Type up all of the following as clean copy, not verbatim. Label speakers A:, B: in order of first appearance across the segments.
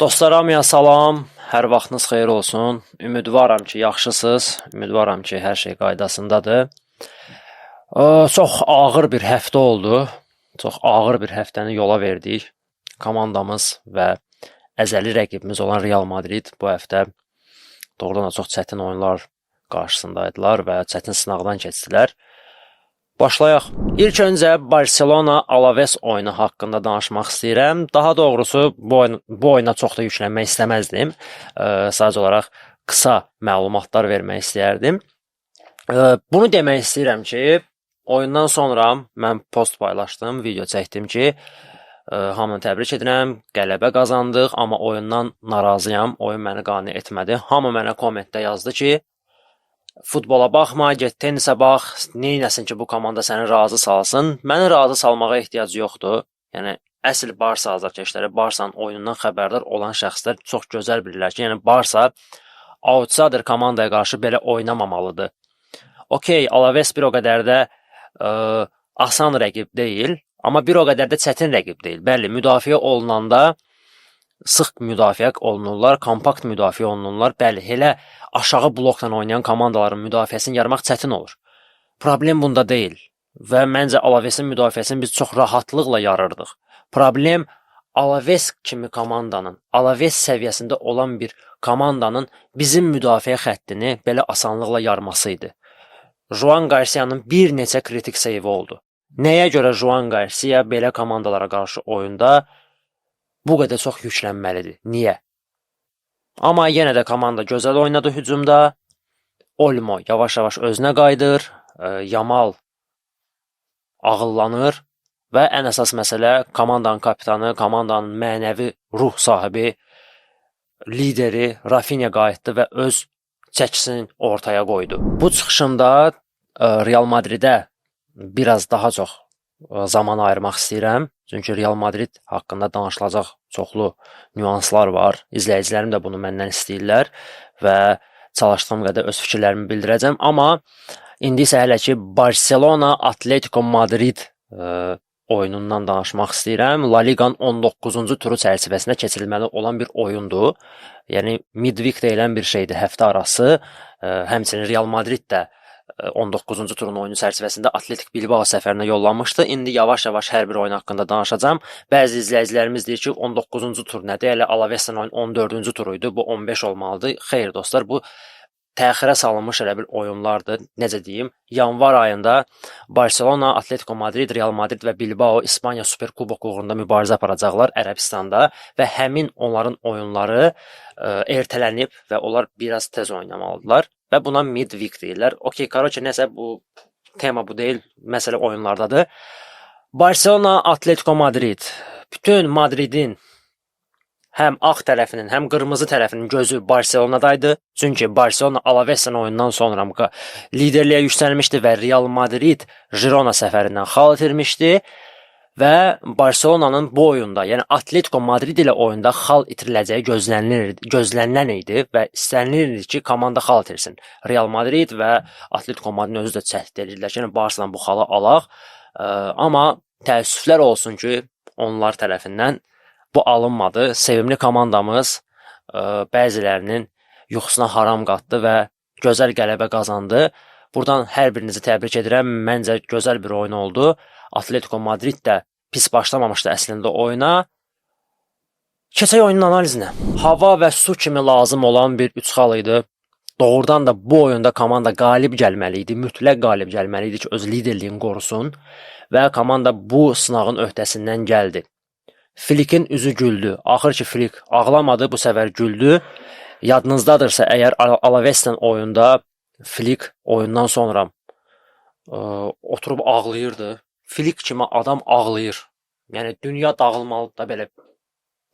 A: Dostlar, hamıya salam, hər vaxtınız xeyir olsun. Ümidvaram ki, yaxşısınız, ümidvaram ki, hər şey qaydasındadır. Çox ağır bir həftə oldu, çox ağır bir həftəni yola verdik. Komandamız və əzəli rəqibimiz olan Real Madrid bu həftə doğrudan da çox çətin oyunlar qarşısındaydılar və çətin sınaqdan keçdilər. Başlayaq. İlk öncə Barcelona Alaves oyunu haqqında danışmaq istəyirəm. Daha doğrusu bu oyuna çox da yüklənmək istəməzdim. Sadəcə olaraq qısa məlumatlar vermək istəyərdim. Bunu demək istəyirəm ki, oyundan sonra mən post paylaşdım, video çəkdim ki, hamını təbrik edirəm, qələbə qazandıq, amma oyundan narazıyam, oyun məni qane etmədi. Hamı mənə kommentdə yazdı ki, futbola baxma, get tenisə bax, neynəsin ki, bu komanda səni razı salsın. Məni razı salmağa ehtiyac yoxdur. Yəni, əsl Barsa azarkeşləri, Barsanın oyunundan xəbərdar olan şəxslər çox gözəl bilirlər ki, yəni Barsa outsider komandaya qarşı belə oynamamalıdır. Okey, Alaves bir o qədər də asan rəqib deyil, amma bir o qədər də çətin rəqib deyil. Bəli, müdafiə olunanda sıx müdafiə olunurlar, kompakt müdafiə olunurlar. Bəli, elə aşağı blokla oynayan komandaların müdafiəsini yarmaq çətin olur. Problem bunda deyil və məncə Alavesin müdafiəsini biz çox rahatlıqla yarırdıq. Problem Alaves kimi komandanın, Alaves səviyyəsində olan bir komandanın bizim müdafiə xəttini belə asanlıqla yarması idi. Juan Garcia'nın bir neçə kritik seyvi oldu. Nəyə görə Juan Garcia belə komandalara qarşı oyunda bu qədər çox yüklənməlidir? Niyə? Amma yenə də komanda gözəl oynadı hücumda. Olmo yavaş-yavaş özünə qayıdır. Yamal ağıllanır və ən əsas məsələ komandanın kapitanı, komandanın mənəvi ruh sahibi, lideri Rafinha qayıtdı və öz çəkisini ortaya qoydu. Bu çıxışımda Real Madridə biraz daha çox zaman ayırmaq istəyirəm. Çünki Real Madrid haqqında danışılacaq çoxlu nüanslar var. İzləyicilərim də bunu məndən istəyirlər və çalışdığım qədər öz fikirlərimi bildirəcəm. Amma indi isə hələ ki Barcelona Atletico Madrid oyunundan danışmaq istəyirəm. La Liqanın 19-cu turu çərçivəsində keçirilməli olan bir oyundur. Yəni midweek deyilən bir şeydir, həftə arası. Həmçinin Real Madrid də 19-cu turun oyunu çərçivəsində Atletik Bilbao səfərinə yollanmışdı. İndi yavaş-yavaş hər bir oyun haqqında danışacağam. Bəzi izləyicilərimiz deyir ki, 19-cu tur nədir? Elə Alaves'in oyun 14-cü turuydu. Bu 15 olmalıdır. Xeyr dostlar, bu təxirə salınmış elə bir oyunlardır. Necə deyim? Yanvar ayında Barcelona, Atletico Madrid, Real Madrid və Bilbao İspaniya Superkubok uğrunda mübarizə aparacaqlar Ərəbistanda və həmin onların oyunları ertələnib və onlar biraz tez oynamalıdırlar və buna midweek deyirlər. Okey, karoçə, nəsə bu tema bu deyil, məsələ oyunlardadır. Barcelona, Atletico Madrid. Bütün Madridin həm ağ tərəfinin, həm qırmızı tərəfinin gözü Barcelonadaydı. Çünki Barcelona Alavesin oyundan sonra liderliyə yüksəlmişdi və Real Madrid Girona səfərindən xal itirmişdi. Və Barcelona'nın bu oyunda, yəni Atletico Madrid ilə oyunda xal itiriləcəyi gözlənilən idi və istənilirdi ki, komanda xal itirsin. Real Madrid və Atletico Madrid özü də cəhd edirlər ki, yəni Barcelona bu xalı alaq. Amma təəssüflər olsun ki, onlar tərəfindən bu alınmadı. Sevimli komandamız bəzilərinin yuxusuna haram qatdı və gözəl qələbə qazandı. Buradan hər birinizi təbrik edirəm. Məncə gözəl bir oyun oldu. Atletico Madrid də pis başlamamışdı əslində oyuna. Keçək oyunun analizinə. Hava və su kimi lazım olan bir üç xal idi. Doğrudan da bu oyunda komanda qalib gəlməli idi. Mütləq qalib gəlməli idi ki, öz liderliyini qorusun. Və komanda bu sınağın öhdəsindən gəldi. Flick'in üzü güldü. Axır ki, Flick ağlamadı, bu səfər güldü. Yadınızdadırsa, əgər Alaves'lə oyunda Flick oyundan sonra oturub ağlayırdı. Flick kimi adam ağlayır. Yəni, dünya dağılmalıdır da belə.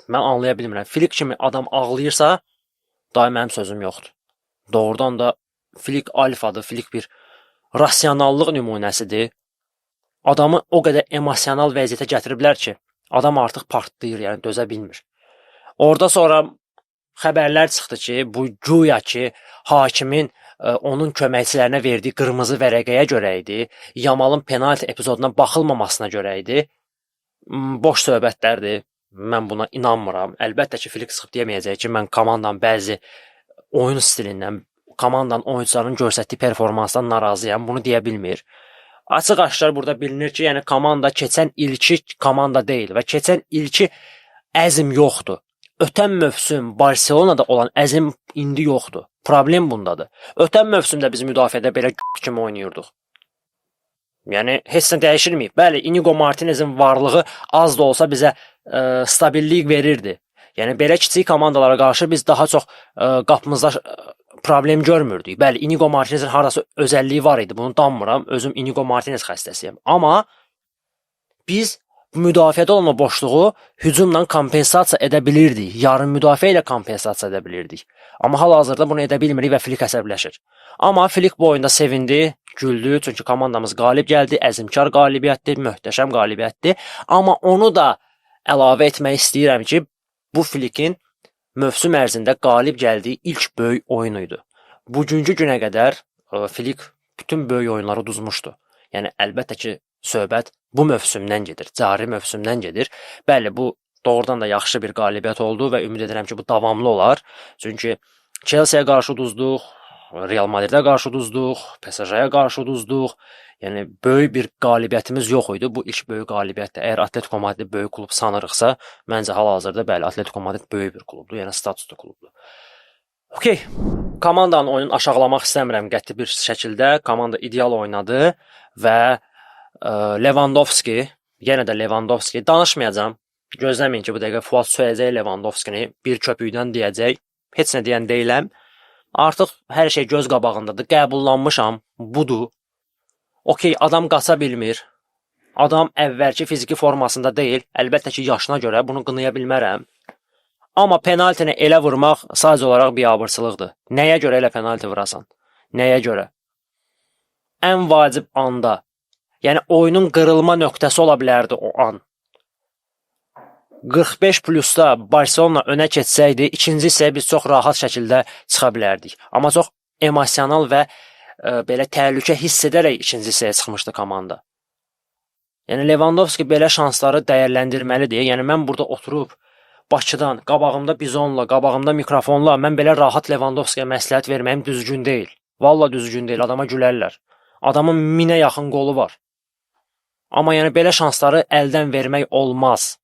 A: Mən anlaya bilmirəm. Flick kimi adam ağlayırsa, daim mənim sözüm yoxdur. Doğrudan da Flick alfadır. Flick bir rasionallıq nümunəsidir. Adamı o qədər emosional vəziyyətə gətiriblər ki, adam artıq partlayır, yəni dözə bilmir. Orada sonra xəbərlər çıxdı ki, bu güya ki, hakimin onun köməkçilərinə verdiyi qırmızı vərəqəyə görə idi, Yamalın penalti epizoduna baxılmamasına görə idi. Boş söhbətlərdir. Mən buna inanmıram. Əlbəttə ki, Flick çıxıb deməyəcək ki, mən komandanın bəzi oyun stilindən, komandanın oyunçularının göstərdiyi performansdan narazıyam. Bunu deyə bilmir. Açıq-aşkar burada bilinir ki, yəni komanda keçən ilki komanda deyil və keçən ilki əzm yoxdur. Ötən mövsüm Barselonada olan əzm indi yoxdur. Problem bundadır. Ötən mövsümdə biz müdafiədə belə kimi oynayırdıq. Yəni heç nə dəyişilməyib. Bəli, Inigo Martinezin varlığı az da olsa bizə stabillik verirdi. Yəni belə kiçik komandalara qarşı biz daha çox qapımızda problem görmürdük. Bəli, Inigo Martinezin harası özəlliyi var idi. Bunu danmıram. Özüm Inigo Martinez xəstəsiyəm. Amma biz müdafiədə olan boşluğu hücumla kompensasiya edə bilirdik. Yarım müdafiə ilə kompensasiya edə bilirdik. Amma hal-hazırda bunu edə bilmirik və Flick əsəbləşir. Amma Flick bu oyunda sevindi, güldü, çünki komandamız qalib gəldi, əzmkar qalibiyyətdir, möhtəşəm qalibiyyətdir. Amma onu da əlavə etmək istəyirəm ki, bu Flickin mövsüm ərzində qalib gəldiyi ilk böyük oyunu idi. Bugünkü günə qədər Flick bütün böyük oyunları uduzmuşdu. Yəni əlbəttə ki, söhbət bu mövsümdən gedir, cari mövsümdən gedir. Bəli, bu doğrudan da yaxşı bir qalibiyyət oldu və ümid edirəm ki, bu davamlı olar. Çünki Chelsea-yə qarşı uduzduq, Real Madrid-ə qarşı uduzduq, PSG-yə qarşı uduzduq. Yəni böyük bir qalibiyyətimiz yox idi. Bu ilk böyük qalibiyyətdir. Əgər Atletico Madrid böyük klub sanırıqsa, məncə hal-hazırda bəli, Atletico Madrid böyük bir klubdur, yəni statuslu klubdur. Okay. Komandanın oyununu aşağılamaq istəmirəm qəti bir şəkildə. Komanda ideal oynadı və Lewandowski, yenə də Lewandowski danışmayacağam. Gözləməyin ki, bu dəqiqə Fuad söyləyəcək Lewandowskini bir köpükdən deyəcək. Heç nə deyən deyiləm. Artıq hər şey göz qabağındadır. Qəbullanmışam. Budur. Okay, adam qaça bilmir. Adam əvvəlki fiziki formasında deyil. Əlbəttə ki, yaşına görə bunu qınaya bilmərəm. Amma penaltini elə vurmaq sadəcə olaraq biabırçılıqdır. Nəyə görə elə penalti vurasan? Nəyə görə? Ən vacib anda. Yəni oyunun qırılma nöqtəsi ola bilərdi o an. 45 plusda Barcelona önə keçsəydi, ikinci hissəyə biz çox rahat şəkildə çıxa bilərdik. Amma çox emosional və belə təhlükə hiss edərək ikinci hissəyə çıxmışdı komanda. Yəni Lewandowski belə şansları dəyərləndirməlidir. Yəni mən burada oturub Bakıdan, qabağımda bizonla, qabağımda mikrofonla mən belə rahat Lewandowskiyə məsləhət verməyim düzgün deyil. Valla düzgün deyil, adama gülərlər. Adamın 1000-ə yaxın qolu var. Amma yəni belə şansları əldən vermək olmaz.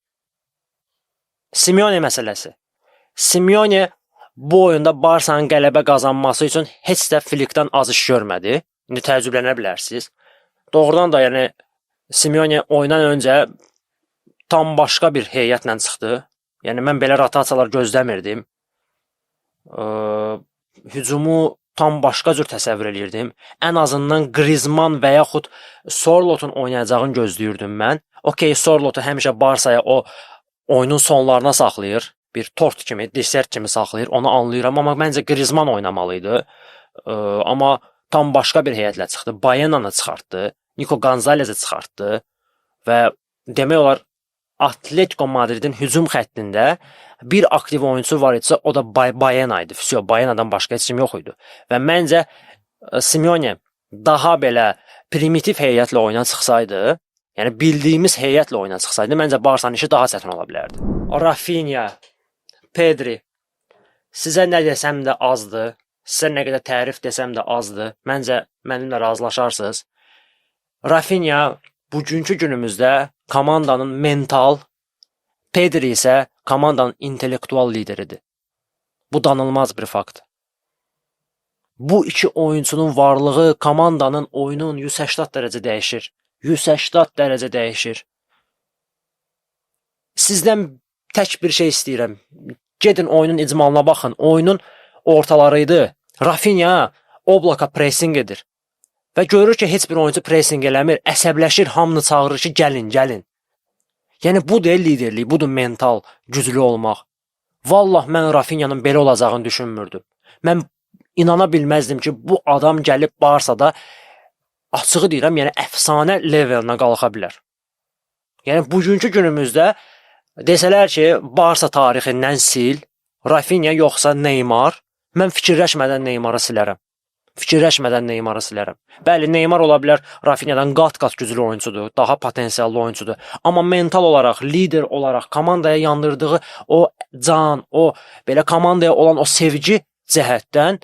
A: Simeone məsələsi. Simeone bu oyunda Barsanın qələbə qazanması üçün heç də Flickdən az iş görmədi. İndi təəccüblənə bilərsiniz. Doğrudan da yəni Simeone oyundan öncə tam başqa bir heyətlə çıxdı. Yəni mən belə rotasiyalar gözləmirdim. Hücumu tam başqa cür təsəvvür edirdim. Ən azından Griezmann və yaxud Sorlotun oynayacağını gözləyirdim mən. Okay, Sorlotu həmişə Barsaya o oyunun sonlarına saxlayır. Bir tort kimi, desert kimi saxlayır. Onu anlayıram, amma məncə Griezmann oynamalıydı. Amma tam başqa bir heyətlə çıxdı. Bayenanı çıxartdı. Nico Gonzalez'i çıxartdı və demək olar Atletico Madridin hücum xəttində bir aktiv oyunçu var idisə, o da Bayena idi. Bayenadan başqa heç kim yox idi. Və məncə Simeone daha belə primitiv heyətlə oyuna çıxsaydı, yəni bildiyimiz heyətlə oyuna çıxsaydı, məncə Barsanın işi daha çətin ola bilərdi. Rafinha, Pedri, sizə nə desəm də azdır, sizə nə qədər tərif desəm də azdır. Məncə mənimlə razılaşarsınız. Rafinha bugünkü günümüzdə komandanın mental, Pedri isə komandanın intellektual lideridir. Bu danılmaz bir fakt. Bu iki oyuncunun varlığı komandanın oyunun 180 dərəcə dəyişir. 180 dərəcə dəyişir. Sizdən tək bir şey istəyirəm. Gedin oyunun icmalına baxın. Oyunun ortaları idi. Rafinha Oblaka pressing edir. Və görür ki, heç bir oyuncu pressing eləmir, əsəbləşir, hamını çağırır ki, gəlin, gəlin. Yəni, bu deyil liderlik, budur mental, güclü olmaq. Vallah, mən Rafinha'nın belə olacağını düşünmürdüm. Mən inana bilməzdim ki, bu adam gəlib Barsada, açığı deyirəm, yəni əfsanə levelinə qalxa bilər. Yəni, bugünkü günümüzdə desələr ki, Barsa tarixindən sil, Rafinha yoxsa Neymar, mən fikirləşmədən Neymarı silərəm. Fikirləşmədən Neymarı silərəm. Bəli, Neymar ola bilər Rafinyadan qat-qat güclü oyunçudur, daha potensiallı oyunçudur. Amma mental olaraq, lider olaraq komandaya yandırdığı o can, o belə komandaya olan o sevgi cəhətdən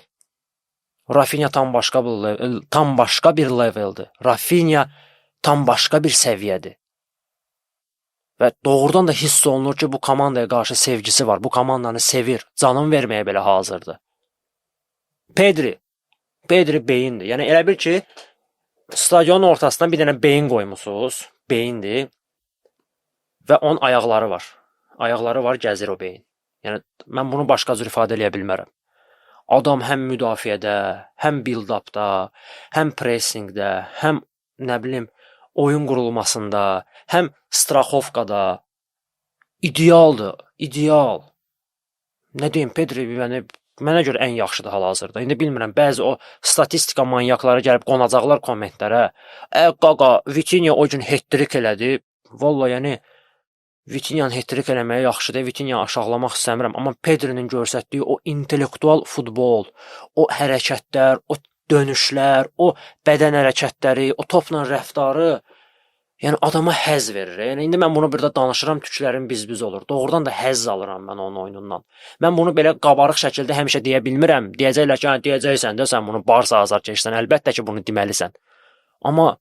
A: Rafinya tam başqa bir leveldir. Rafinya tam başqa bir səviyyədir. Və doğrudan da hiss olunur ki, bu komandaya qarşı sevgisi var. Bu komandanı sevir, canın verməyə belə hazırdır. Pedri beyindir. Yəni elə bil ki, stadionun ortasına bir dənə beyin qoymusunuz. Beyindir. Və onun ayaqları var. Ayaqları var, gəzir o beyin. Yəni mən bunu başqa cür ifadə eləyə bilmərəm. Adam həm müdafiədə, həm build-upda, həm pressingdə, həm nə bilim oyun qurulmasında, həm straxovkada idealdır, ideal. Nə deyim, Pedri mənə görə ən yaxşıdır hal-hazırda. İndi bilmirəm, bəzi o statistika manyakları gəlib qonacaqlar kommentlərə. Qaqa, Vitinha o gün hat-trick elədi. Valla, yəni Vitinhanın hat-trick eləməyə yaxşıdır. Vitinhanı aşağılamaq istəmirəm, amma Pedrinin göstərdiyi o intellektual futbol, o hərəkətlər, o dönüşlər, o bədən hərəkətləri, o topla rəftarı, yəni adama həzz verir. Yəni indi mən bunu burada danışıram, tüklərim biz-biz olur. Doğrudan da həzz alıram mən onun oyunundan. Mən bunu belə qabarıq şəkildə həmişə deyə bilmirəm. Deyəcəklər ki, deyəcəksən də sən bunu Barsa azar keçsən. Əlbəttə ki, bunu deməlisən. Amma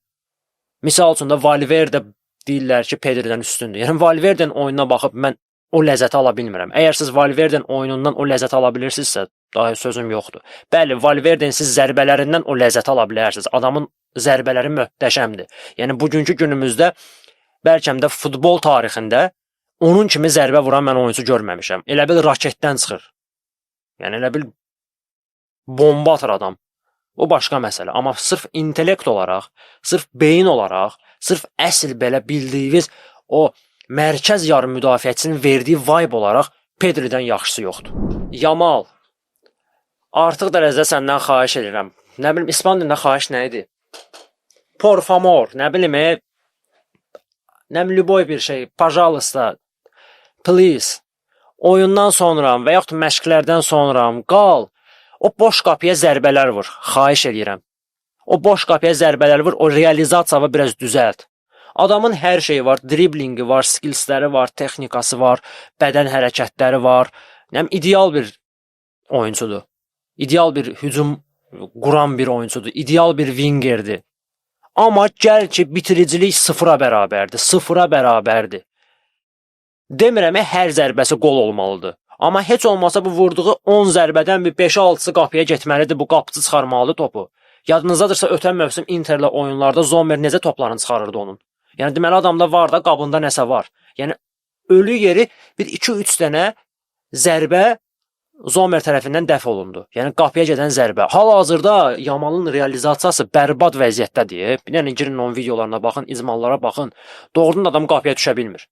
A: misal üçün də Valverde deyirlər ki, Pedri'dən üstündür. Yəni Valverde'nin oyununa baxıb mən o ləzzəti ala bilmirəm. Əgər siz Valverde'nin oyunundan o ləzzəti ala bilirsinizsə, daha sözüm yoxdur. Bəli, Valverde'nin siz zərbələrindən o ləzzəti ala bilərsiniz. Adamın zərbələri möhtəşəmdir. Yəni bugünkü günümüzdə bəlkə də futbol tarixində onun kimi zərbə vuran mən oyunçu görməmişəm. Elə bil raketdən çıxır. Yəni elə bil bomba atır adam. O başqa məsələ. Amma sırf intellekt olaraq, sırf beyin olaraq, sırf əsl belə bildiyiniz o mərkəz yarım müdafiəçisinin verdiyi vibe olaraq Pedri'dən yaxşısı yoxdur. Yamal, artıq dərəcədə səndən xahiş edirəm. Nə bilim, İspan dilində xahiş nə idi? Por favor, nə bilim, lüboy bir şey, pajalosta, please, oyundan sonra və yaxud məşqlərdən sonra qal, o boş qapıya zərbələr vur, xahiş edirəm. O boş qapıya zərbələr vur, o realizasiyanı biraz düzəlt. Adamın hər şeyi var, driblingi var, skillsləri var, texnikası var, bədən hərəkətləri var. İdeal bir oyuncudur. İdeal bir hücum quran bir oyuncudur. İdeal bir wingerdir. Amma gəl ki, bitiricilik sıfıra bərabərdir. Sıfıra bərabərdir. Demirəm, hər zərbəsi qol olmalıdır. Amma heç olmasa bu vurduğu 10 zərbədən bir 5-6-sı qapıya getməlidir. Bu qapıcı çıxarmalıdır topu. Yadınızdadırsa ötən mövsüm Interlə oyunlarda Zomer necə toplarını çıxarırdı onun. Yəni deməli adamda var da, qabında nəsə var. Yəni ölü yeri bir 2-3 dənə zərbə Zomer tərəfindən dəf olundu. Yəni qapıya gedən zərbə. Hal-hazırda Yamalın realizasiyası bərbad vəziyyətdədir. Bir dənə girin onun videolarına baxın, icmallara baxın. Doğrudan adam qapıya düşə bilmir.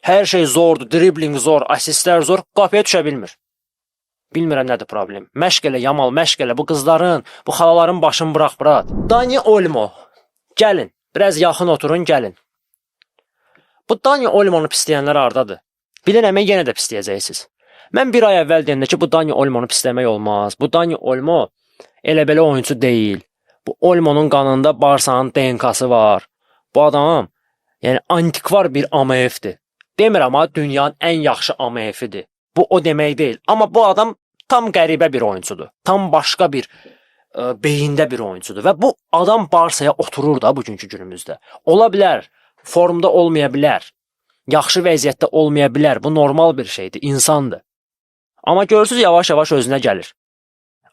A: Hər şey zordur, dribling zor, asistlər zor, qapıya düşə bilmir. Bilmirəm nədir problem. Məşq elə Yamal, məşq elə bu qızların, bu xalaların başını bıraq, brat. Dani Olmo. Gəlin, biraz yaxın oturun, gəlin. Bu Dani Olmonu pisləyənlər hardadır? Bilirəm, yenə də pisləyəcəksiniz. Mən bir ay əvvəl deyəndə ki, bu Dani Olmonu pisləmək olmaz. Bu Dani Olmo elə belə oyuncu deyil. Bu Olmonun qanında Barsanın DNK-sı var. Bu adam, yəni antikvar bir AMF-dir. Demirəm ha, dünyanın ən yaxşı AMF-idir. Bu o demək deyil. Amma bu adam tam qəribə bir oyuncudur. Tam başqa bir beyində bir oyuncudur. Və bu adam Barsaya oturur da bugünkü günümüzdə. Ola bilər, formda olmaya bilər. Yaxşı vəziyyətdə olmaya bilər. Bu normal bir şeydir, insandır. Amma görürsünüz, yavaş-yavaş özünə gəlir.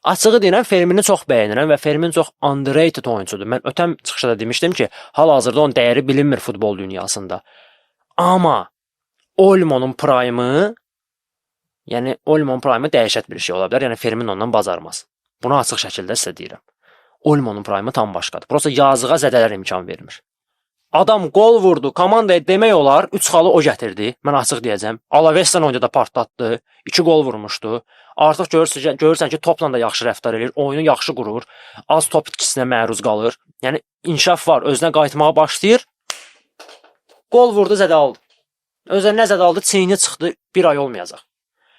A: Açığı deyirəm, Fermini çox bəyənirəm və Fermin çox underrated oyuncudur. Mən ötən çıxışda demişdim ki, hal-hazırda onun dəyəri bilinmir futbol dünyasında. Amma Olmonun prime'ı, yəni Olmonun prime'ı dəhşət bir şey ola bilər. Yəni Fermin ondan bacarmaz. Bunu açıq şəkildə sizə deyirəm. Olmonun prime'ı tam başqadır. Prosta yazığa zədələr imkan vermir. Adam qol vurdu, komandaya demək olar, 3 xalı o gətirdi. Mən açıq deyəcəm. Alaves'dən oyunda da partlatdı, 2 qol vurmuşdu. Artıq görürsən ki, topla da yaxşı rəftar edir, oyunu yaxşı qurur, az top itkisinə məruz qalır. Yəni inkişaf var, özünə qayıtmağa başlayır. Qol vurdu, zədə aldı. Özünə nə zədə aldı, çiyini çıxdı, bir ay olmayacaq.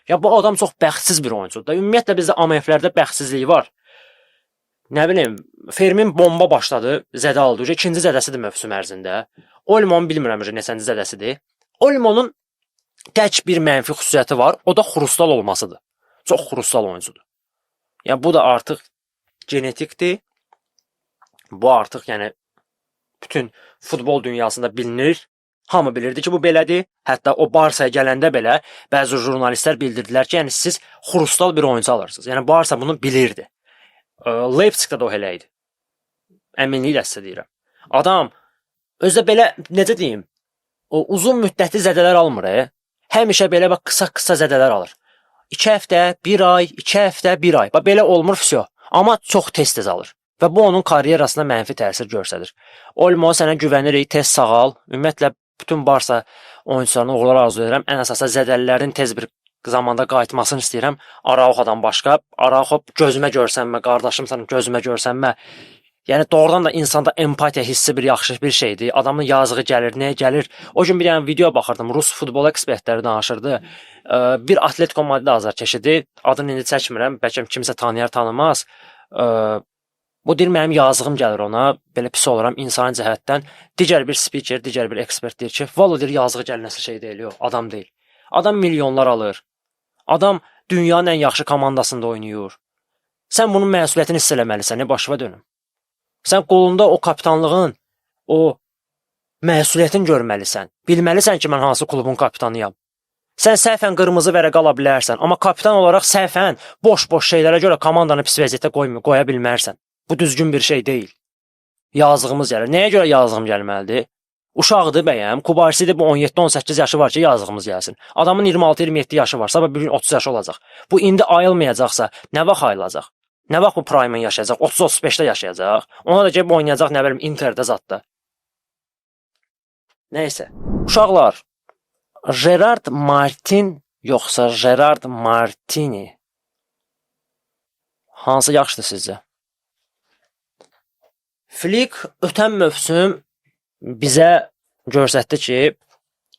A: Ya bu adam çox bəxtsiz bir oyuncudur. Ümumiyyətlə bizdə AMF-lərdə bəxtsizlik var. nə bilim, Fermin bomba başladı, zədə aldı. İkinci zədəsidir mövsüm ərzində. Olmon bilmirəm neçənci zədəsidir. Olmonun tək bir mənfi xüsusiyyəti var, o da xrustal olmasıdır. Çox xrustal oyuncudur. Yəni bu da artıq genetikdir. Bu artıq yəni bütün futbol dünyasında bilinir. Hamı bilirdi ki, bu belədir. Hətta o Barsaya gələndə belə bəzi jurnalistlər bildirdilər ki, yəni siz xrustal bir oyuncu alırsınız. Yəni Barsa bunu bilirdi. Leipzigdə də o elə idi. Əminliklə sizə deyirəm. Adam özdə belə, necə deyim, o uzun müddətli zədələr almır. Həmişə belə bax qısa zədələr alır. 2 həftə, 1 ay, 2 həftə, 1 ay. Bax belə olmur vəsə. Amma çox tez alır. Və bu onun karyerasına mənfi təsir göstərir. Olmo, sənə güvənirik, tez sağal. Ümumiyyətlə bütün Barsa oyunçularına uğurlar arzu edirəm. Ən əsası zədəlilərin tez bir zamanda qayıtmasını istəyirəm. Araujo'dan başqa. Araujo gözümə görsənmə, qardaşımsan gözümə görsənmə. Yəni doğrudan da insanda empatiya hissi bir yaxşı bir şeydir. Adamın yazığı gəlir, nəyə gəlir? O gün bir dənə video baxırdım. Rus futbol ekspertləri danışırdı. Bir Atletico Madrid azarkeşidir. Adını indi çəkmirəm. Bəlkə kimsə tanıyar, tanımaz. Bu deyir, mənim yazığım gəlir ona. Belə pis oluram insani cəhətdən. Digər bir spiker, digər bir ekspert deyir ki, valla deyir, yazığı gəlinəsi şey deyil, yox, adam deyil. Adam milyonlar alır. Adam dünyanın ən yaxşı komandasında oynayır. Sən bunun məsuliyyətini hiss eləməlisən, başına dönüm. Sən qolunda o kapitanlığın, o məsuliyyətini görməlisən. Bilməlisən ki, mən hansı klubun kapitanıyam. Sən səhvən qırmızı vərəq ala bilərsən, amma kapitan olaraq səhvən boş-boş şeylərə görə komandanı pis vəziyyətə qoya bilmərsən. Bu düzgün bir şey deyil. Yazığımız gəlir. Nəyə görə yazığım gəlməlidir? Uşaqdır bəyəm, Kubarsidir, bu 17-18 yaşı var ki, yazığımız gəlsin. Adamın 26-27 yaşı varsa, bu gün 30 yaşı olacaq. Bu indi ayılmayacaqsa, nə vaxt ayılacaq? Nə vaxt bu prime'ın yaşayacaq? 30-35-də yaşayacaq. Ona da gəlib oynayacaq, nə bilim, Interdə zadda. Nəysə. Uşaqlar, Gerard Martin yoxsa Gerard Martini? Hansı yaxşıdır sizcə? Flick ötən mövsüm bizə göstərdi ki,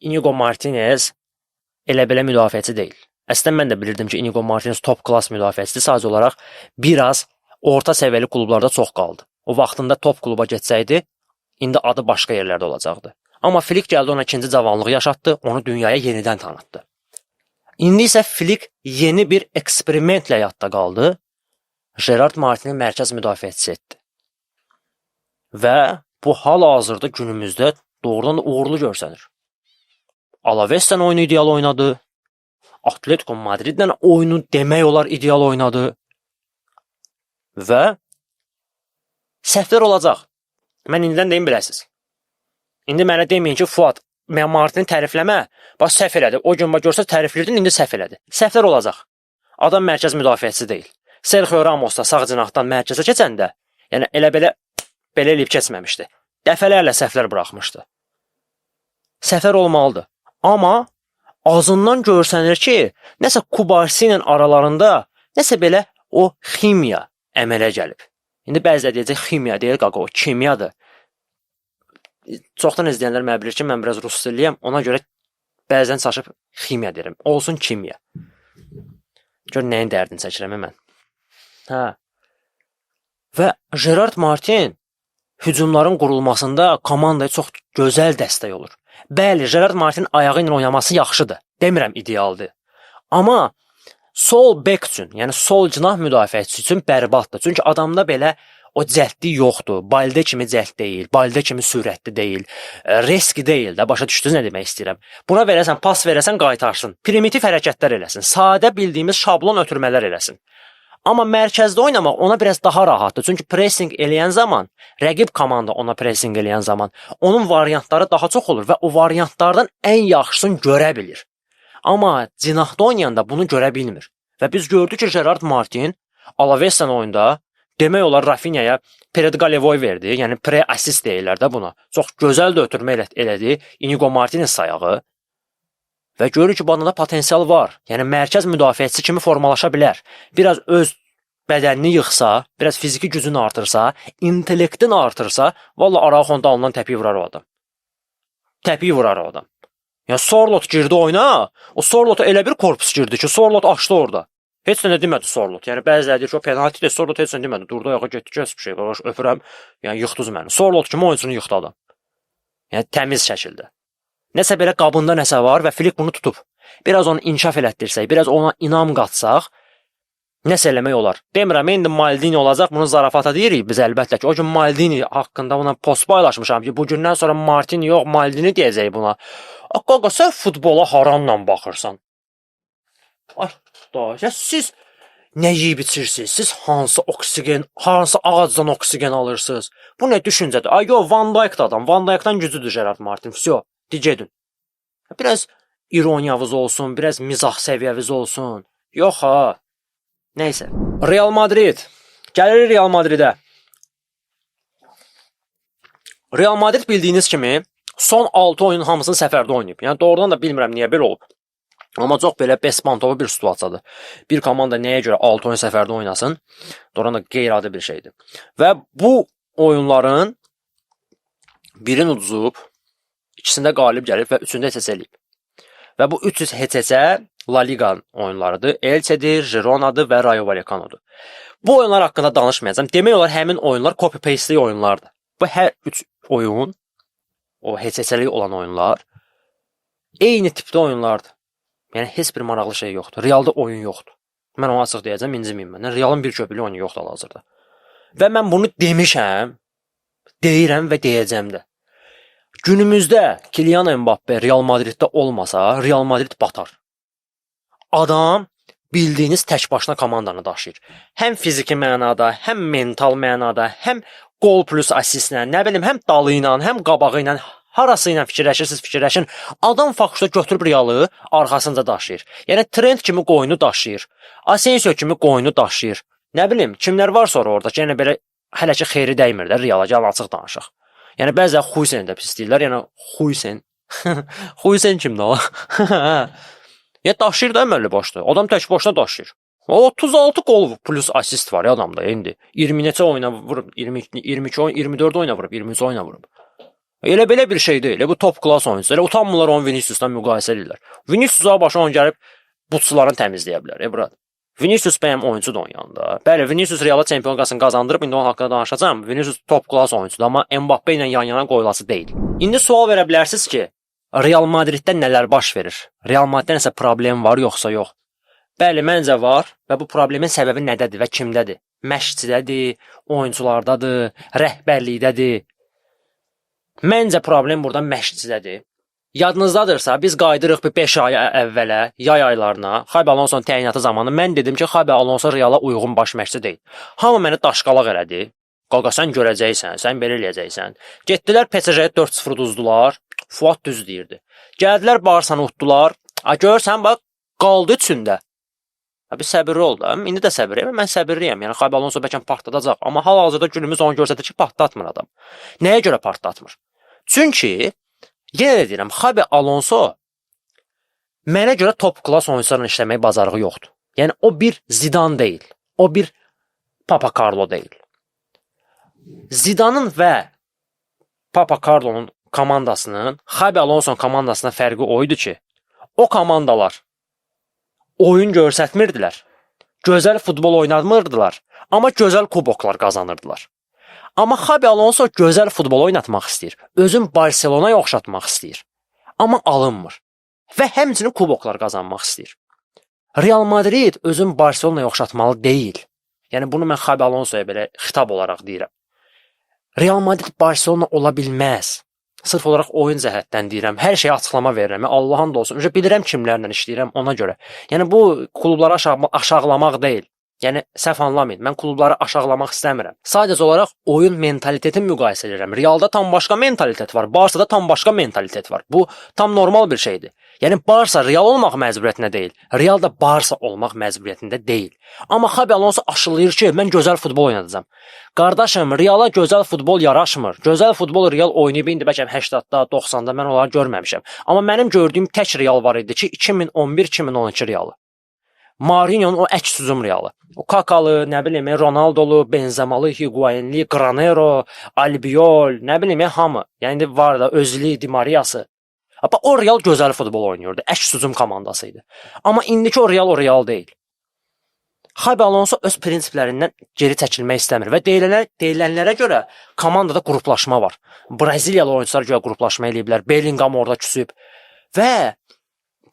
A: Inigo Martinez elə belə müdafiəçi deyil. Əslində mən də bilirdim ki, Inigo Martinez top klass müdafiəçidir. Sadəcə olaraq biraz orta səviyyəli klublarda çox qaldı. O vaxtında top kluba getsəydi, indi adı başqa yerlərdə olacaqdı. Amma Flick gəldi, ona ikinci cavanlığı yaşatdı, onu dünyaya yenidən tanıtdı. İndi isə Flick yeni bir eksperimentlə yadda qaldı. Gerard Martini mərkəz müdafiəçisi etdi. Və bu hal-hazırda günümüzdə doğrudan da uğurlu görsənir. Alaves'dən oyunu ideal oynadı. Atletico Madrid'dən oyunu demək olar ideal oynadı. Və səhvlər olacaq. Mən indidən deyim biləsiniz. İndi mənə deməyin ki, Fuad, mən Martini tərifləmə, bax səhv elədi. O gün görsə təriflərdin, indi səhv elədi. Səhvlər olacaq. Adam mərkəz müdafiəçisi deyil. Sergio Ramos da sağ cinahdan mərkəzə keçəndə, yəni elə belə eləyib keçməmişdi. Dəfələrlə səhvlər buraxmışdı. Səhvlər olmalıdır. Amma azından görsənir ki, nəsə Kubarsi ilə aralarında nəsə belə o ximiya əmələ gəlib. İndi bəziləri deyəcək ximiya deyil, qaqa, o kimyadır. Çoxdan izləyənlər mənə bilir ki, mən biraz rus diliyəm, ona görə bəzən çaşıb ximiya deyirəm. Olsun kimya. Gör nəyin dərdini çəkirəm mən. Hə. Və Gerard Martin hücumların qurulmasında komandaya çox gözəl dəstək olur. Bəli, Gerard Martin ayağı ilə oynaması yaxşıdır. Demirəm idealdır. Amma sol bek üçün, yəni sol cinah müdafiəçisi üçün bərbaddır. Çünki adamda belə o cəldlik yoxdur. Balde kimi cəld deyil, Balde kimi sürətli deyil, riski deyil də. Başa düşdünüz nə demək istəyirəm? Buna verəsən, pas verəsən, qaytarsın. Primitiv hərəkətlər eləsin. Sadə bildiyimiz şablon ötürmələr eləsin. Amma mərkəzdə oynamaq ona biraz daha rahatdır. Çünki pressing eləyən zaman, rəqib komanda ona pressing eləyən zaman, onun variantları daha çox olur və o variantlardan ən yaxşısını görə bilir. Amma cinahda oynayanda bunu görə bilmir. Və biz gördük ki, Gerard Martin Alaves'dən oyunda demək olar Rafinha'ya predqalevoy verdi. Yəni pre-assist deyirlər də buna. Çox gözəl də ötürmə elədi Inigo Martinez sayağı. Və görür ki, bu adamda potensial var. Yəni mərkəz müdafiəçisi kimi formalaşa bilər. Biraz öz bədənini yıxsa, biraz fiziki gücünü artırsa, intellektini artırsa, valla Araujo'nda alınan təpiyi vurar o adam. Təpiyi vurar o adam. Yəni Sorlot girdi oyuna, o Sorlota elə bir korpus girdi ki, Sorlot açdı orada. Heç nə demədi Sorlot. Yəni bəziləri deyir ki, o penaltidir, Sorlot heç nə demədi. Durdu ayağa getdi, kəs bir şey, qardaş, öpürəm. Yəni yıxdınız məni. Sorlot kimi oyunçunu yıxdı adam. Yəni təmiz şəkildə. Nəsə belə qabında nəsə var və Flick bunu tutub. Biraz onu inkişaf elətdirsək, biraz ona inam qatsaq, nəsə eləmək olar. Demirəm, indi Maldini olacaq, bunu zarafata deyirik biz əlbəttə ki. O gün Maldini haqqında buna post paylaşmışam ki, bu gündən sonra Martini yox, Maldini deyəcək buna. Qaqa, sən futbola haramla baxırsan. Ay, da, siz nə yeyib içirsiniz? Siz hansı oksigen, hansı ağacdan oksigen alırsınız? Bu nə düşüncədir? Ay, yox, Van Dijk da adam. Van Dijk'dan güclüdür Gerard Martin. Всё, gedin. Biraz ironiyavız olsun, biraz mizah səviyyəviz olsun. Yox ha. Nəysə. Real Madrid. Gəlir Real Madridə. Real Madrid bildiyiniz kimi son 6 oyunun hamısını səfərdə oynayıb. Yəni doğrudan da bilmirəm niyə belə olub. Amma çox belə bespantovu bir situasiyadır. Bir komanda nəyə görə 6 oyun səfərdə oynasın? Doğrudan da qeyri-adi bir şeydir. Və bu oyunların birini uduzub, ikisində qalib gəlib və üçündə HCC eləyib. Və bu 300 HCC La Liga oyunlarıdır. Elche'dir, Girona'dır və Rayo Vallecano'dur. Bu oyunlar haqqında danışmayacağam. Demək olar həmin oyunlar copy-paste oyunlardır. Bu hər 3 oyun, o HCC-li olan oyunlar eyni tipdə oyunlardır. Yəni heç bir maraqlı şey yoxdur. Realda oyun yoxdur. Mən ona açıq deyəcəm, inciməyin məndən. Realın bir köpüklü oyunu yoxdur hal-hazırda. Və mən bunu demişəm, deyirəm və deyəcəm də. Günümüzdə Kylian Mbappe Real Madriddə olmasa, Real Madrid batar. Adam bildiyiniz tək başına komandanı daşıyır. Həm fiziki mənada, həm mental mənada, həm gol plus assistlə, nə bilim, həm dalı ilə, həm qabağı ilə, harası ilə fikirləşirsiniz, fikirləşin. Adam faktda götürüb Realı arxasınca daşıyır. Yəni Trent kimi qoyunu daşıyır. Asensio kimi qoyunu daşıyır. Nə bilim, kimlər var sonra orada ki, yəni belə hələ ki xeyri dəymir də Reala, gəlin açıq danışaq. Yəni bəzən Huysen də pis deyirlər. Yəni Huysen. Huysen kimdir o? Ya daşıyır da əməlli başda. Adam tək başına daşıyır. 36 gol plus assist var ya adamda indi. 20 neçə oyuna vurub, 22 oyun, 24 oyuna vurub, 23 oyuna vurub. Elə belə bir şey deyil. Bu top klass oyunçular. Utanmırlar onu Vinicius'la müqayisə edirlər. Vinicius'a başa on gəlib butsularını təmizləyə bilər. Bura. Vinicius bəyəm oyunçudur onun yanında. Bəli, Vinicius Real'a çempionluğunu qazandırıb, indi onun haqqında danışacağam. Vinicius top klass oyunçudur, amma Mbappe ilə yan-yana qoyulası deyil. İndi sual verə bilərsiniz ki, Real Madriddə nələr baş verir? Real Madriddə nəsə problem var, yoxsa yox? Bəli, məncə var və bu problemin səbəbi nədədir və kimdədir? Məşqçidədir, oyunçulardadır, rəhbərlikdədir. Məncə problem burada məşqçidədir. Yadınızdadırsa, biz qaydırıq bir 5 ay əvvələ, yay aylarına, Xabi Alonso'nun təyinatı zamanı mən dedim ki, Xabi Alonso Real'a uyğun baş məşqçi deyil. Hamı məni daşqalaq elədi. Qaqa, sən görəcəksən, sən belə eləyəcəksən. Getdilər PSG-yə 4-0 uduzdular. Fuad düz deyirdi. Gəldilər Barsanı utdular. Görsən, bax, qaldı içində. Bir səbirli ol da. İndi də səbirliyəm. Mən səbirliyəm. Yəni Xabi Alonso bəlkə partladacaq. Amma hal-hazırda günümüz onu göstərir ki, partlatmır adam. Nəyə görə partlatmır? Çünki yenə də deyirəm, Xabi Alonso mənə görə top klass oyunçularla işləmək bacarığı yoxdur. Yəni o bir Zidane deyil. O bir Papa Carlo deyil. Zidane'ın və Papa Carlo'nun komandasının Xabi Alonso'nun komandasına fərqi o idi ki, o komandalar oyun göstərmirdilər. Gözəl futbol oynatmırdılar, amma gözəl kuboklar qazanırdılar. Amma Xabi Alonso gözəl futbol oynatmaq istəyir. Özün Barcelona'ya oxşatmaq istəyir. Amma alınmır. Və həmçinin kuboklar qazanmaq istəyir. Real Madrid özün Barcelona'ya oxşatmalı deyil. Yəni bunu mən Xabi Alonso'ya belə xitab olaraq deyirəm. Real Madrid Barcelona ola bilməz. Sırf olaraq oyun cəhətdən deyirəm. Hər şeyə açıqlama verirəm. Allahın da olsun. Bilirəm kimlərlə işləyirəm ona görə. Yəni bu klubları aşağılamaq deyil. Yəni səhv anlamayın. Mən klubları aşağılamaq istəmirəm. Sadəcə olaraq oyun mentalitetini müqayisə edirəm. Realda tam başqa mentalitet var. Barsada tam başqa mentalitet var. Bu tam normal bir şeydir. Yəni Barsa Real olmaq məcburiyyətində deyil. Real da Barsa olmaq məcburiyyətində deyil. Amma Xabi Alonso aşılayır ki, mən gözəl futbol oynadacağam. Qardaşım, Real'a gözəl futbol yaraşmır. Gözəl futbol Real oynayıb indi bəlkə 80-da, 90-da mən onları görməmişəm. Amma mənim gördüyüm tək Real var idi ki, 2011-2012 Realı. Mourinho'nun o əks hücum Realı. O Kakalı, nə bilim, Ronaldo'lu, Benzemalı, Higuainli, Granero, Albiol, nə bilim, hamı. Yəni var da Özli, Di Maria'sı. Amma o Real gözəl futbol oynayırdı. Əks hücum komandası idi. Amma indiki o Real deyil. Xabi Alonso öz prinsiplərindən geri çəkilmək istəmir və deyilənlərə görə komandada qruplaşma var. Braziliyalı oyunçular görə qruplaşma eləyiblər. Bellingham orada küsüb. Və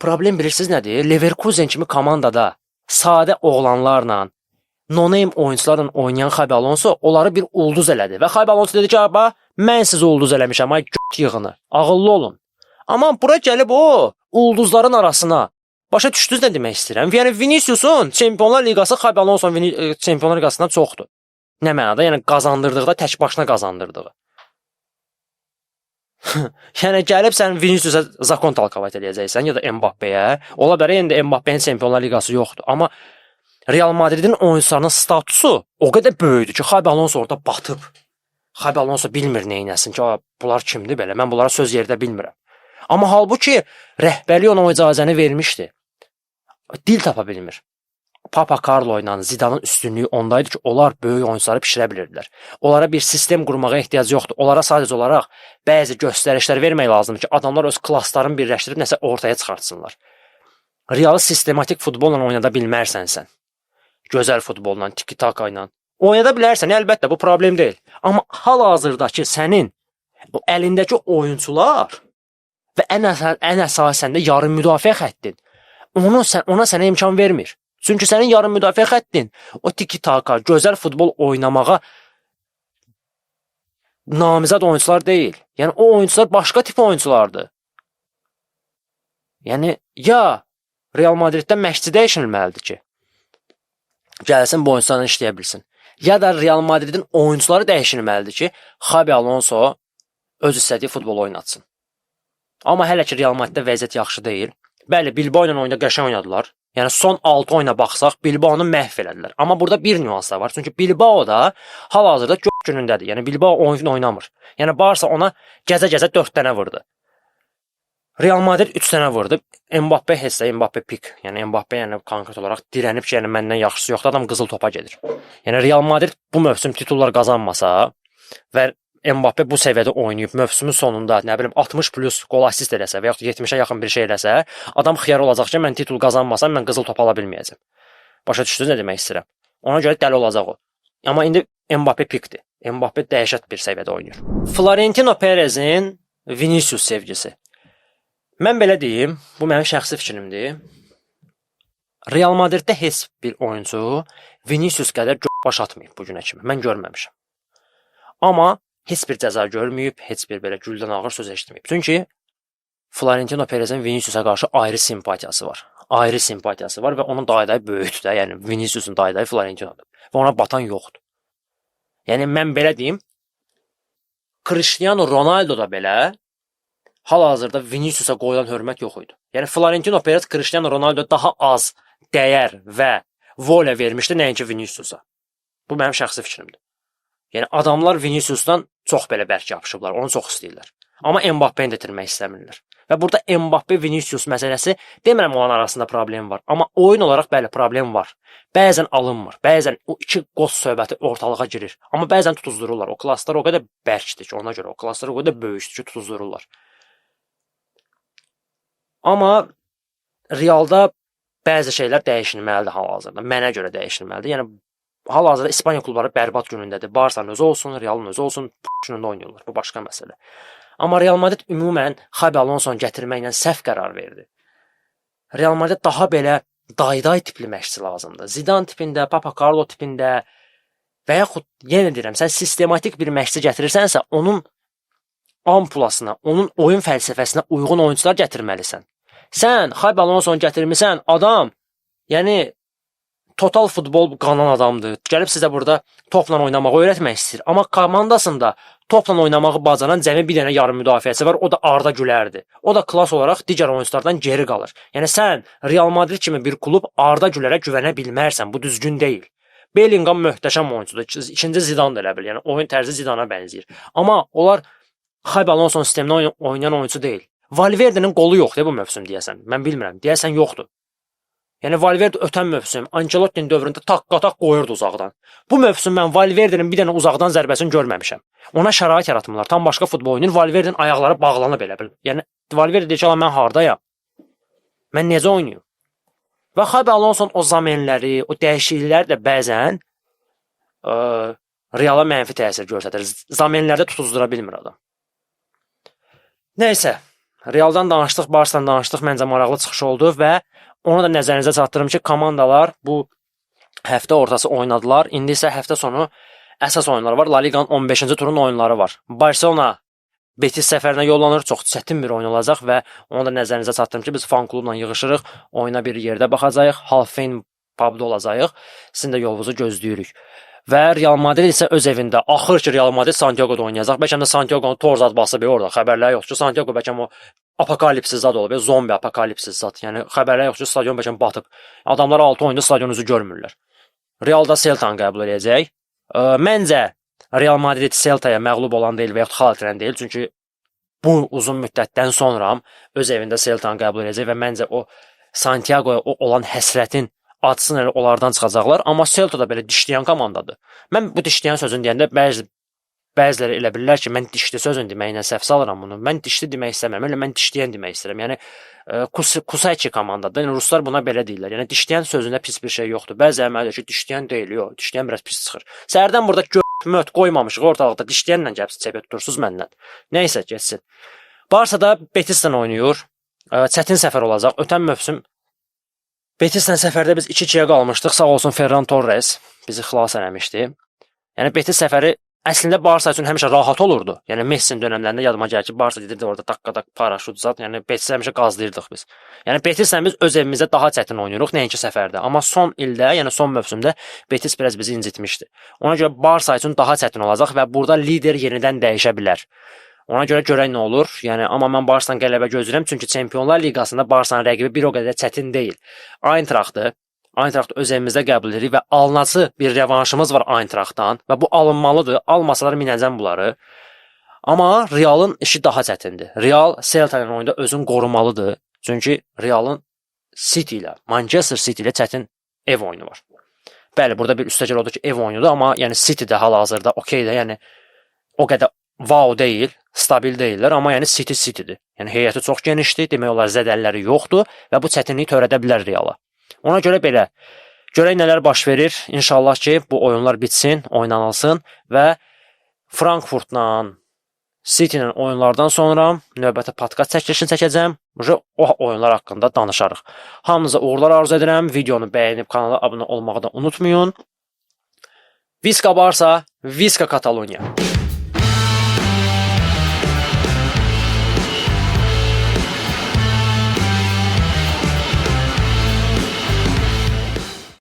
A: problem bilirsiniz nədir? Leverkusen kimi komandada sadə oğlanlarla, no-name oyunçularla oynayan Xabi Alonso onları bir ulduz elədi. Və Xabi Alonso dedi ki, "Aba, mən sizi ulduz eləmişəm, ay göt yığını. Ağıllı olun." Amma bura gəlib o ulduzların arasına. Başa düşdünüz nə demək istəyirəm? Yəni Vinicius'un Çempionlar Liqası Xabi Alonso'nun Çempionlar Liqasından çoxdur. Nə mənada? Yəni qazandırdıqda tək başına qazandırdığı. Yəni gəlib sən Vinicius'a zakon talkavat eləyəcəksən ya da Mbappé'yə. Ola bilər indi Mbappé'nin Çempionlar Liqası yoxdur, amma Real Madridin oyunçularının statusu o qədər böyükdür ki, Xabi Alonso orada batıb. Xabi Alonso bilmir nə etsin ki, bunlar kimdir belə? Mən bunlara söz yerdə bilmirəm. Amma halbuki rəhbərlik ona o icazəni vermişdi. Dil tapa bilmir. Papa Carlo ilə Zidane'ın üstünlüyü ondaydı ki, onlar böyük oyunçuları pişirə bilirdilər. Onlara bir sistem qurmağa ehtiyac yoxdur. Onlara sadəcə olaraq bəzi göstərişlər vermək lazımdır ki, adamlar öz klasslarını birləşdirib nəsə ortaya çıxartsınlar. Realı sistematik futbolla oynada bilmərsən sən. Gözəl futbolla, tiki-taka ilə. Oynada bilərsən, əlbəttə bu problem deyil. Amma hal-hazırdakı sənin o əlindəki oyunçular və ən əsasəndə yarım müdafiə xəttin. Ona sənə imkan vermir. Çünki sənin yarım müdafiə xəttin o tiki-taka, gözəl futbol oynamağa namizəd oyunçular deyil. Yəni o oyunçular başqa tip oyunçulardır. Yəni ya Real Madriddə məşqçi dəyişilməlidir ki, gəlsin bu oyunçularla işləyə bilsin. Ya da Real Madridin oyunçuları dəyişilməlidir ki, Xabi Alonso öz istədiyi futbol oynatsın. Amma hələ ki Real Madriddə vəziyyət yaxşı deyil. Bəli, Bilbao ilə oyunda qəşəng oynadılar. Yəni son 6 oyuna baxsaq Bilbao'nu məhv elədilər. Amma burada bir nüans da var. Çünki Bilbao da hal-hazırda gök günündədir. Yəni Bilbao oyun oynamır. Yəni Barsa ona gəzə-gəzə 4 dənə vurdu. Real Madrid 3 dənə vurdu. Mbappé hessə, Mbappé pik. Yəni Mbappé konkret olaraq dirənib ki, yəni məndən yaxşısı yoxdur, adam qızıl topa gedir. Yəni Real Madrid bu mövsüm titullar qazanmasa və Mbappé bu səviyyədə oynayıb mövsümün sonunda, nə bilim 60 plus gol assist eləsə və yaxud 70-ə yaxın bir şey eləsə, adam xiyar olacaq ki, mən titul qazanmasam mən qızıl top ala bilməyəcəm. Başa düşdünüz nə demək istəyirəm? Ona görə dəli olacaq o. Amma indi Mbappé pikdir. Mbappé dəhşət bir səviyyədə oynayır. Florentino Perez'in Vinicius sevgisi. Mən belə deyim, bu mənim şəxsi fikrimdir. Real Madriddə heç bir oyuncu Vinicius qədər baş atmayıb bu günə kimi. Mən görməmişəm. Amma heç bir cəza görməyib, heç bir belə güldən ağır söz eşitməyib. Çünki Florentino Perez'in Vinicius'a qarşı ayrı simpatiyası var. Ayrı simpatiyası var və onun dayı böyükdür də. Yəni Vinicius'un dayı Florentino'dur. Və ona batan yoxdur. Yəni mən belə deyim, Cristiano Ronaldo da belə hal-hazırda Vinicius'a qoyulan hörmət yox idi. Yəni Florentino Perez Cristiano Ronaldo daha az dəyər və volə vermişdi, nəinki Vinicius'a. Bu mənim şəxsi fikrimdir. Yəni adamlar Vinicius'dan çox belə bərk yapışıblar, onu çox istəyirlər. Amma Mbappé'ni də itirmək istəmirlər. Və burada Mbappé-Vinicius məsələsi demirəm onların arasında problem var. Amma oyun olaraq bəli problem var. Bəzən alınmır, bəzən o iki qoz söhbəti ortalığa girir. Amma bəzən tutuzdururlar. O klasslar o qədər bərkdir ki, ona görə o klasslar o qədər böyükdür ki, tutuzdururlar. Amma Realda bəzi şeylər dəyişilməlidir hal-hazırda. Mənə görə dəyişilməlidir. Yəni hal-hazırda İspaniya klubları bərbad günündədir. Barçanın özü olsun, Realın özü olsun, günündə oynayırlar. Bu başqa məsələ. Amma Real Madrid ümumən Xabi Alonso'nu gətirməklə səhv qərar verdi. Real Madrid daha belə dayday tipli məşqçi lazımdır. Zidane tipində, Papa Carlo tipində və yaxud yenə deyirəm, sən sistematik bir məşqçi gətirirsənsə, onun ampulasına, onun oyun fəlsəfəsinə uyğun oyunçular gətirməlisən. Sən Xabi Alonso'nu gətirmisən, adam, yəni total futbol qanan adamdır. Gəlib sizə burada topla oynamağı öyrətmək istəyir. Amma komandasında topla oynamağı bacaran cəmi bir dənə yarım müdafiəçi var, o da Arda Gülərdir. O da klass olaraq digər oyunçulardan geri qalır. Yəni sən Real Madrid kimi bir klub Arda Gülərə güvənə bilmərsən, bu düzgün deyil. Bellingham möhtəşəm oyunçudur. İkinci Zidane da elə bil. Yəni oyun tərzi Zidane'a bənzəyir. Amma onlar Xabi Alonso sistemində oynayan oyunçu deyil. Valverde'nin qolu yoxdur bu mövsüm deyəsən. Mən bilmirəm. Deyəsən yoxdur. Yəni Valverde ötən mövsüm Ancelotti'nin dövründə takq-ataq qoyurdu uzaqdan. Bu mövsüm mən Valverde'nin bir dənə uzaqdan zərbəsini görməmişəm. Ona şərait yaratmırlar. Tam başqa futbol oynayır. Valverde'nin ayaqları bağlanıb elə bil. Yəni Valverde deyir ki, mən hardayam? Mən necə oynayım? Və Xabi Alonso'nun o zamenləri, o dəyişikliklər də bəzən Reala mənfi təsir göstərir. Zamenlərdə tutuzdura bilmir adam. Nəysə, Realdan danışdıq, Barsadan danışdıq. Məncə maraqlı çıxış oldu və onu da nəzərinizə çatdırım ki, komandalar bu həftə ortası oynadılar. İndi isə həftə sonu əsas oyunları var. La Liqanın 15-ci turun oyunları var. Barcelona Betis səfərinə yollanır. Çox çətin bir oyun olacaq və onu da nəzərinizə çatdırım ki, biz fan klubla yığışırıq. Oyuna bir yerdə baxacağıq. Halfeyn pubda olacağıq. Sizin də yolunuzu gözləyirik. Və Real Madrid isə öz evində. Axır ki, Real Madrid Santiago'da oynayacaq. Bəlkə də Santiago'nun torzat basıb orada. Xəbərlər yoxdur. Santiago bəlkə o apokalipsiz zad olub, zombi apokalipsiz zad. Yəni xəbərlər yoxdur. Stadion bəlkə batıb. Adamlar 6 oyunda stadion üzü görmürlər. Real da Celta-nı qəbul edəcək. Məncə Real Madrid Celta'ya məğlub olan deyil və yaxud xal edən deyil. Çünki bu uzun müddətdən sonra öz evində Celta-nı qəbul edəcək və məncə o Santiago'ya olan həsrətin atsın elə onlardan çıxacaqlar. Amma Celta da belə dişləyən komandadır. Mən bu dişləyən sözünü deyəndə bəziləri elə bilirlər ki, mən dişli sözünü deməklə səhv salıram bunu. Mən dişli demək istəmirəm. Elə mən dişləyən demək istəyirəm. Yəni Kusayçi komandadır. Yəni ruslar buna belə deyirlər. Yəni dişləyən sözündə pis bir şey yoxdur. Bəzən mənə ki, dişləyən deyil, yox. Dişləyən biraz pis çıxır. Səhərdən burada möt qoymamışıq ortalıqda. Dişləyənlə gəlib çəpə tutursuz məndən. Nəysə, getsin. Barsada Betislə oynayır. Çətin səfər olacaq. Ötən mövsüm Betislə səfərdə biz 2-2-yə qalmışdıq. Sağ olsun Ferran Torres bizi xilas eləmişdi. Yəni Betis səfəri əslində Barsa üçün həmişə rahat olurdu. Yəni Messi'nin dönəmlərində yadıma gəlir ki, Barsa gedirdi orada dakika paraşüt zat. Yəni Betis həmişə qazlayırdıq biz. Yəni Betislə biz öz evimizdə daha çətin oynayırıq, nəinki səfərdə. Amma son ildə, yəni son mövsümdə Betis biraz bizi incitmişdi. Ona görə Barsa üçün daha çətin olacaq və burada lider yenidən dəyişə bilər. Ona görə görək nə olur. Yəni amma mən Barsadan qələbə gözləyirəm, çünki Çempionlar Liqasında Barsanın rəqibi bir o qədər çətin deyil. Eintrachtı öz evimizdə qəbul edirik və alınası bir revanşımız var Eintrachtdan və bu alınmalıdır. Almasalar minəcəm bunları. Amma Realın işi daha çətindir. Real Celta ilə oyunda özünü qorumalıdır. Çünki Realın City ilə, Manchester City ilə çətin ev oyunu var. Bəli, burada bir üstəgəl odur ki, ev oyunudur, amma yəni City də hal-hazırda okeydir. Yəni o qədər wow deyil, stabil deyillər, amma yəni City Citydir. Yəni heyəti çox genişdir, demək olar zədəlləri yoxdur və bu çətinliyi törədə bilər Reala. Ona görə belə, görək nələr baş verir. İnşallah ki, bu oyunlar bitsin, oynanılsın və Frankfurtla, City-nin oyunlardan sonra növbəti podkast çəkilişini çəkəcəm. O oyunlar haqqında danışarıq. Hamınıza uğurlar arzu edirəm. Videonu bəyənib kanala abunə olmağı da unutmayın. Viska Barsa, Viska Kataloniya.